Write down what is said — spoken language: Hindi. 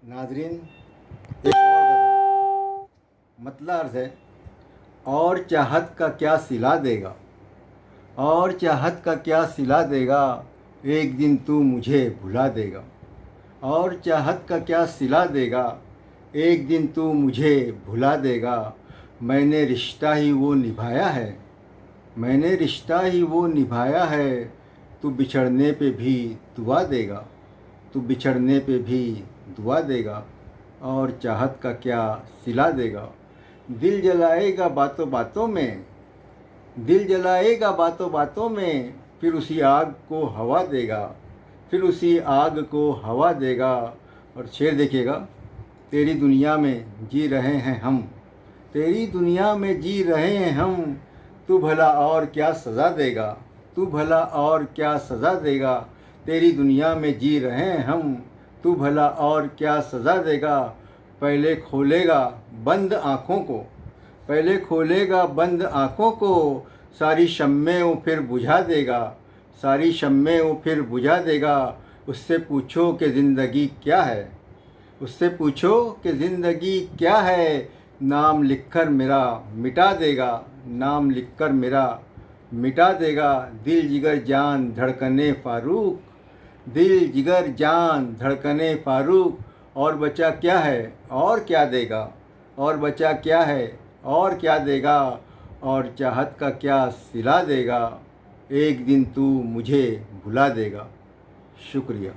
नाजरीन, एक और गज़ल मतलब अर्ज़ है। और चाहत का क्या सिला देगा, और चाहत का क्या सिला देगा, एक दिन तू मुझे भुला देगा। और चाहत का क्या सिला देगा, एक दिन तू मुझे भुला देगा। मैंने रिश्ता ही वो निभाया है, मैंने रिश्ता ही वो निभाया है। तू बिछड़ने पे भी दुआ देगा, तू बिछड़ने पे भी दुआ देगा। और चाहत का क्या सिला देगा। दिल जलाएगा बातों बातों में, दिल जलाएगा बातों बातों में, फिर उसी आग को हवा देगा, फिर उसी आग को हवा देगा। और शेर देखिएगा। तेरी दुनिया में जी रहे हैं हम, तेरी दुनिया में जी रहे हैं हम। तू भला और क्या सज़ा देगा, तू भला और क्या सज़ा देगा। तेरी दुनिया में जी रहे हैं हम, तू भला और क्या सज़ा देगा। पहले खोलेगा बंद आँखों को, पहले खोलेगा बंद आँखों को। सारी शम्में वो फिर बुझा देगा, सारी शम्में वो फिर बुझा देगा। उससे पूछो कि ज़िंदगी क्या है, उससे पूछो कि ज़िंदगी क्या है। नाम लिखकर मेरा मिटा देगा, नाम लिखकर मेरा मिटा देगा। दिल जिगर जान धड़कने फ़ारूक, दिल जिगर जान धड़कने फ़ारूक। और बचा क्या है और क्या देगा, और बचा क्या है और क्या देगा। और चाहत का क्या सिला देगा, एक दिन तू मुझे भुला देगा। शुक्रिया।